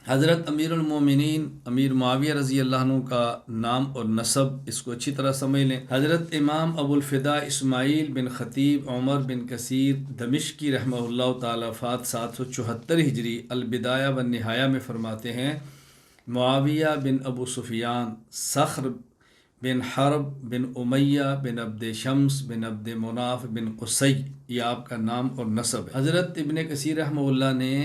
حضرت امیر المومنین امیر معاویہ رضی اللہ عنہ کا نام اور نسب اس کو اچھی طرح سمجھ لیں۔ حضرت امام ابو الفدا اسماعیل بن خطیب عمر بن کثیر دمشقی رحمہ اللہ تعالی وفات 774 ہجری البدایہ والنہایہ میں فرماتے ہیں، معاویہ بن ابو سفیان صخر بن حرب بن امیہ بن عبد شمس بن عبد مناف بن قصی، یہ آپ کا نام اور نسب ہے۔ حضرت ابن کثیر رحمہ اللہ نے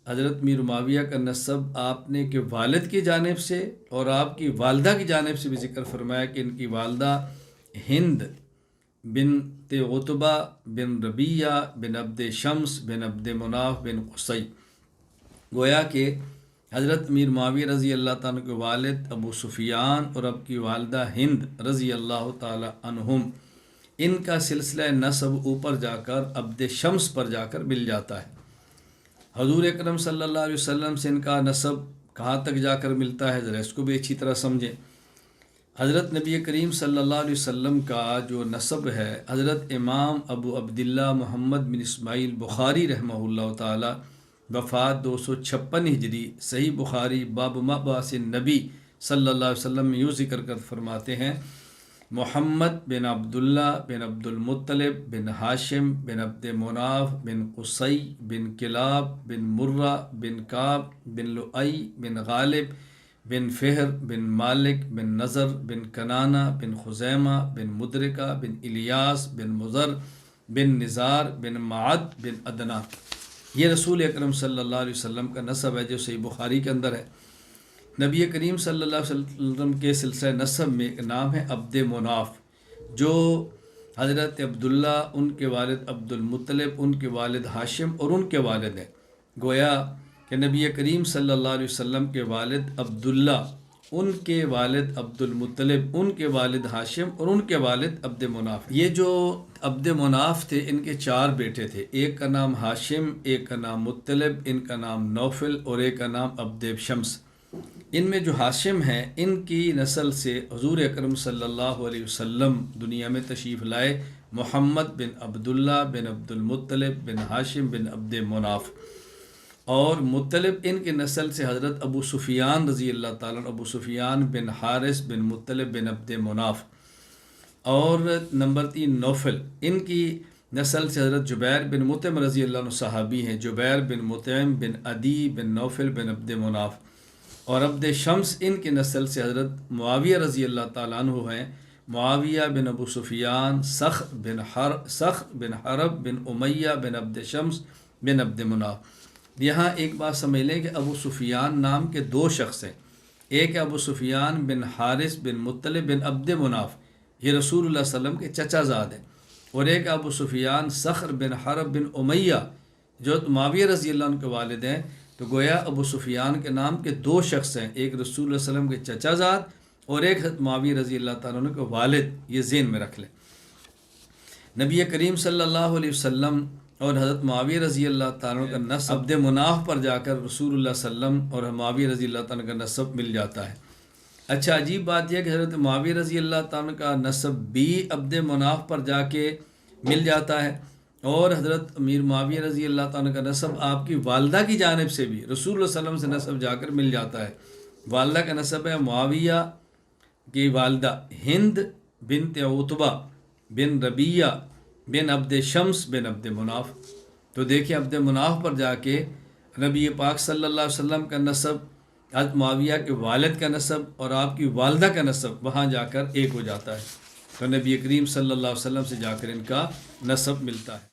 حضرت میر معاویہ کا نسب آپ نے کے والد کی جانب سے اور آپ کی والدہ کی جانب سے بھی ذکر فرمایا کہ ان کی والدہ ہند بنت عتبہ بن ربیہ بن عبد شمس بن عبد مناف بن قصی، گویا کہ حضرت میر معاویہ رضی اللہ تعالیٰ کے والد ابو سفیان اور اب کی والدہ ہند رضی اللہ تعالیٰ عنہم، ان کا سلسلہ نسب اوپر جا کر عبد شمس پر جا کر مل جاتا ہے۔ حضور اکرم صلی اللہ علیہ وسلم سے ان کا نسب کہاں تک جا کر ملتا ہے، ذرا اس کو بھی اچھی طرح سمجھیں۔ حضرت نبی کریم صلی اللہ علیہ وسلم کا جو نسب ہے، حضرت امام ابو عبداللہ محمد بن اسماعیل بخاری رحمہ اللہ تعالی وفات 256 ہجری، صحیح بخاری باب مبعث النبی صلی اللہ علیہ وسلم میں یوں ذکر کر فرماتے ہیں، محمد بن عبداللہ بن عبد المطلب بن ہاشم بن عبد مناف بن قصی بن کلاب بن مرہ بن کعب بن لؤی بن غالب بن فہر بن مالک بن نضر بن کنانہ بن خزیمہ بن مدرکہ بن الیاس بن مضر بن نزار بن معد بن ادنا، یہ رسول اکرم صلی اللہ علیہ وسلم کا نسب ہے جو صحیح بخاری کے اندر ہے۔ نبی کریم صلی اللہ علیہ وسلم کے سلسلہ نسب میں ایک نام ہے عبد مناف، جو حضرت عبداللہ ان کے والد عبد المطلب ان کے والد ہاشم اور ان کے والد ہیں، گویا کہ نبی کریم صلی اللہ علیہ وسلم کے والد عبداللہ ان کے والد عبد المطلب ان کے والد ہاشم اور ان کے والد عبد مناف۔ یہ جو عبد مناف تھے ان کے 4 بیٹے تھے، ایک کا نام ہاشم، ایک کا نام مطلب، ان کا نام نوفل اور ایک کا نام عبد شمس۔ ان میں جو ہاشم ہیں ان کی نسل سے حضور اکرم صلی اللہ علیہ وسلم دنیا میں تشریف لائے، محمد بن عبداللہ بن عبد المطلب بن ہاشم بن عبد مناف، اور مطلب ان کے نسل سے حضرت ابو سفیان رضی اللہ تعالیٰ عنہ، ابو سفیان بن حارث بن مطلب بن عبد مناف، اور نمبر 3 نوفل، ان کی نسل سے حضرت جبیر بن مطعم رضی اللہ عنہ صحابی ہیں، جبیر بن مطعم بن عدی بن نوفل بن عبد مناف، اور عبد شمس ان کی نسل سے حضرت معاویہ رضی اللہ تعالیٰ عنہ ہیں، معاویہ بن ابو سفیان صخر بن حرب بن امیہ بن عبد شمس بن عبد مناف۔ یہاں ایک بات سمجھ لیں کہ ابو سفیان نام کے 2 شخص ہیں، ایک ہے ابو سفیان بن حارث بن مطلب بن عبد مناف، یہ رسول اللہ صلی اللہ علیہ وسلم کے چچا زاد ہیں، اور ایک ابو سفیان صخر بن حرب بن امیہ جو معاویہ رضی اللہ عنہ کے والد ہیں۔ تو گویا ابو سفیان کے نام کے 2 شخص ہیں، ایک رسول اللہ صلی اللہ علیہ وسلم کے چچا زاد اور ایک حضرت معاویہ رضی اللہ تعالیٰ عنہ کے والد، یہ ذہن میں رکھ لیں۔ نبی کریم صلی اللہ علیہ وسلم اور حضرت معاویہ رضی اللہ تعالیٰ عنہ کا نسب عبد مناف پر جا کر رسول اللہ صلی اللہ علیہ وسلم اور معاویہ رضی اللہ تعالیٰ عنہ کا نسب مل جاتا ہے۔ اچھا، عجیب بات یہ کہ حضرت معاویہ رضی اللہ تعالیٰ عنہ کا نسب بھی عبد مناف پر جا کے مل جاتا ہے، اور حضرت امیر معاویہ رضی اللہ تعالیٰ کا نسب آپ کی والدہ کی جانب سے بھی رسول اللہ صلی اللہ علیہ وسلم سے نسب جا کر مل جاتا ہے۔ والدہ کا نسب ہے معاویہ کی والدہ ہند بنت عتبہ بن ربیہ بن عبد شمس بن عبد مناف۔ تو دیکھیں عبد مناف پر جا کے نبی پاک صلی اللہ علیہ وسلم کا نسب، حضرت معاویہ کے والد کا نسب اور آپ کی والدہ کا نسب وہاں جا کر ایک ہو جاتا ہے، تو نبی کریم صلی اللہ علیہ وسلم سے جا کر ان کا نسب ملتا ہے۔